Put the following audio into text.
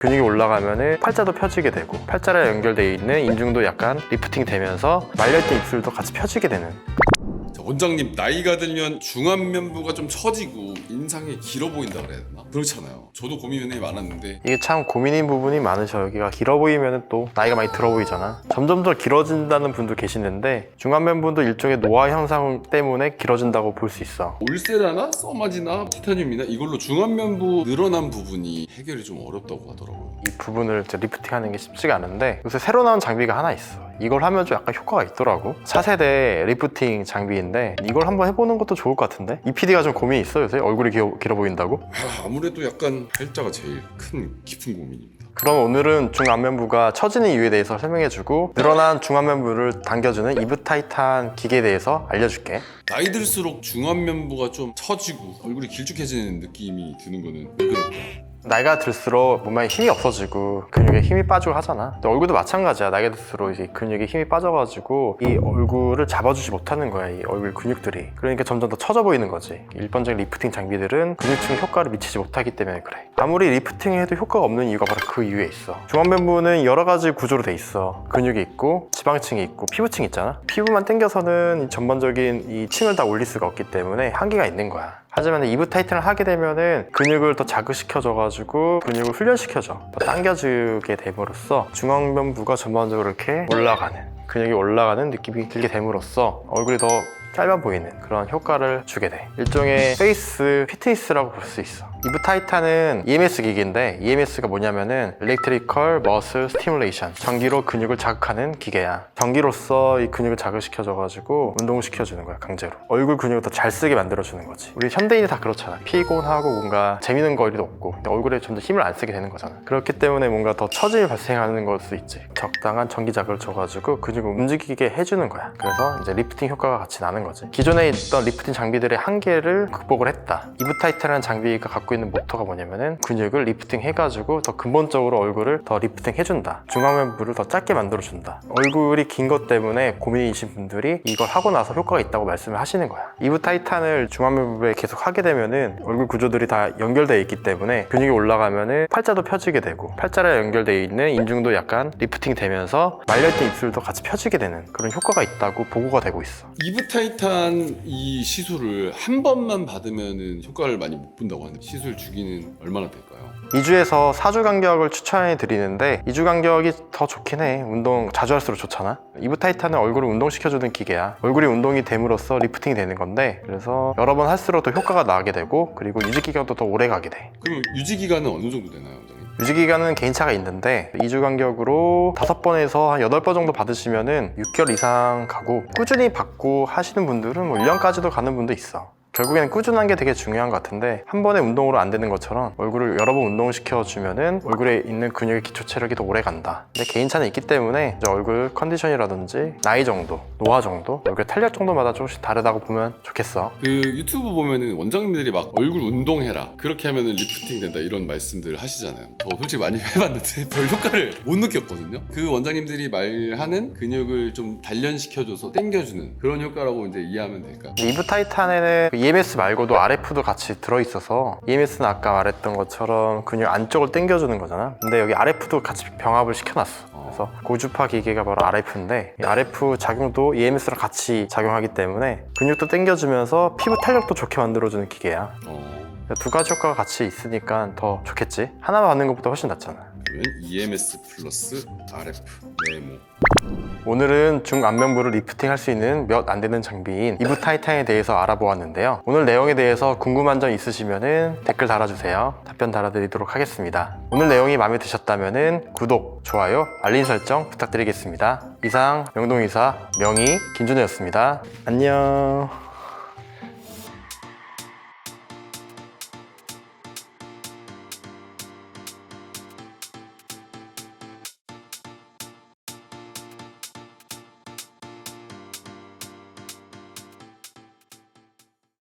근육이 올라가면은 팔자도 펴지게 되고 팔자랑 연결되어 있는 인중도 약간 리프팅 되면서 말려있던 입술도 같이 펴지게 되는. 자, 원장님 나이가 들면 중안면부가 좀 처지고 인상이 길어 보인다 그래야 되나? 그렇잖아요. 저도 고민이 많았는데 이게 참 고민인 부분이 많으셔요. 여기가 길어 보이면 또 나이가 많이 들어 보이잖아. 점점 더 길어진다는 분도 계시는데 중안면부도 일종의 노화 현상 때문에 길어진다고 볼 수 있어. 울세라나 써마지나 티타늄이나 이걸로 중안면부 늘어난 부분이 해결이 좀 어렵다고 하더라고요. 이 부분을 이제 리프팅하는 게 쉽지가 않은데 요새 새로 나온 장비가 하나 있어. 이걸 하면 좀 약간 효과가 있더라고. 차세대 리프팅 장비인데 이걸 한번 해보는 것도 좋을 것 같은데? 이 PD가 좀 고민이 있어 요새? 얼굴이 길어 보인다고? 아무래도 약간 팔자가 제일 큰 깊은 고민입니다. 그럼 오늘은 중안면부가 처지는 이유에 대해서 설명해주고 늘어난 중안면부를 당겨주는 이브타이탄 기계에 대해서 알려줄게. 나이 들수록 중안면부가 좀 처지고 얼굴이 길쭉해지는 느낌이 드는 거는 왜 그럴까? 나이가 들수록 몸에 힘이 없어지고 근육에 힘이 빠지고 하잖아. 근데 얼굴도 마찬가지야. 나이가 들수록 이제 근육에 힘이 빠져가지고 이 얼굴을 잡아주지 못하는 거야, 이 얼굴 근육들이. 그러니까 점점 더 처져 보이는 거지. 일반적인 리프팅 장비들은 근육층 효과를 미치지 못하기 때문에 그래. 아무리 리프팅을 해도 효과가 없는 이유가 바로 그 이유에 있어. 중안면부는 여러 가지 구조로 돼 있어. 근육이 있고 지방층이 있고 피부층이 있잖아. 피부만 당겨서는 전반적인 이 층을 다 올릴 수가 없기 때문에 한계가 있는 거야. 하지만 이브타이탄을 하게 되면은 근육을 더 자극시켜줘가지고 근육을 훈련시켜줘. 더 당겨주게 됨으로써 중안면부가 전반적으로 이렇게 올라가는, 근육이 올라가는 느낌이 들게 됨으로써 얼굴이 더 짧아 보이는 그런 효과를 주게 돼. 일종의 페이스 피트니스라고 볼 수 있어. 이브타이탄은 EMS 기기인데 EMS가 뭐냐면은 Electrical Muscle Stimulation, 전기로 근육을 자극하는 기계야. 전기로서 이 근육을 자극시켜줘가지고 운동을 시켜주는 거야, 강제로. 얼굴 근육을 더 잘 쓰게 만들어주는 거지. 우리 현대인이 다 그렇잖아. 피곤하고 뭔가 재밌는 거리도 없고 근데 얼굴에 좀 더 힘을 안 쓰게 되는 거잖아. 그렇기 때문에 뭔가 더 처짐이 발생하는 걸 수 있지. 적당한 전기 자극을 줘가지고 근육을 움직이게 해주는 거야. 그래서 이제 리프팅 효과가 같이 나는 거지. 기존에 있던 리프팅 장비들의 한계를 극복을 했다. 이브타이탄이라는 장비가 갖고 있는 모토가 뭐냐면은 근육을 리프팅 해가지고 더 근본적으로 얼굴을 더 리프팅 해준다. 중안면부를 더 짧게 만들어준다. 얼굴이 긴 것 때문에 고민이신 분들이 이걸 하고 나서 효과가 있다고 말씀을 하시는 거야. 이브타이탄을 중안면부에 계속 하게 되면은 얼굴 구조들이 다 연결되어 있기 때문에 근육이 올라가면은 팔자도 펴지게 되고 팔자랑 연결되어 있는 인중도 약간 리프팅 되면서 말려있던 입술도 같이 펴지게 되는 그런 효과가 있다고 보고가 되고 있어. 이브타이탄 이 시술을 한 번만 받으면 효과를 많이 못 본다고 하는데 시술 주기는 얼마나 될까요? 2주에서 4주 간격을 추천해 드리는데 2주 간격이 더 좋긴 해. 운동 자주 할수록 좋잖아. 이브타이탄은 얼굴을 운동시켜주는 기계야. 얼굴이 운동이 됨으로써 리프팅이 되는 건데 그래서 여러 번 할수록 더 효과가 나게 되고 그리고 유지 기간도 더 오래 가게 돼. 그럼 유지 기간은 어느 정도 되나요, 원장님? 유지 기간은 개인차가 있는데 2주 간격으로 5번에서 한 8번 정도 받으시면은 6개월 이상 가고 꾸준히 받고 하시는 분들은 뭐 1년까지도 가는 분도 있어. 결국에는 꾸준한 게 되게 중요한 것 같은데 한 번에 운동으로 안 되는 것처럼 얼굴을 여러 번 운동시켜주면은 얼굴에 있는 근육의 기초 체력이 더 오래 간다. 근데 개인차는 있기 때문에 이제 얼굴 컨디션이라든지 나이 정도, 노화 정도, 얼굴 탄력 정도마다 조금씩 다르다고 보면 좋겠어. 그 유튜브 보면은 원장님들이 막 얼굴 운동해라 그렇게 하면은 리프팅 된다 이런 말씀들 하시잖아요. 저 솔직히 많이 해봤는데 별 효과를 못 느꼈거든요. 그 원장님들이 말하는 근육을 좀 단련시켜줘서 당겨주는 그런 효과라고 이제 이해하면 될까요? 이브타이탄에는 EMS 말고도 RF도 같이 들어있어서 EMS는 아까 말했던 것처럼 근육 안쪽을 당겨주는 거잖아. 근데 여기 RF도 같이 병합을 시켜놨어. 그래서 고주파 기계가 바로 RF인데 이 RF 작용도 EMS랑 같이 작용하기 때문에 근육도 당겨주면서 피부 탄력도 좋게 만들어주는 기계야. 두 가지 효과가 같이 있으니까 더 좋겠지. 하나만 받는 것보다 훨씬 낫잖아. 그러면 EMS 플러스 RF 네모. 오늘은 중안면부를 리프팅 할 수 있는 몇 안 되는 장비인 이브타이탄에 대해서 알아보았는데요. 오늘 내용에 대해서 궁금한 점 있으시면 댓글 달아주세요. 답변 달아드리도록 하겠습니다. 오늘 내용이 마음에 드셨다면 구독, 좋아요, 알림 설정 부탁드리겠습니다. 이상 명동의사 명의 김준호였습니다. 안녕.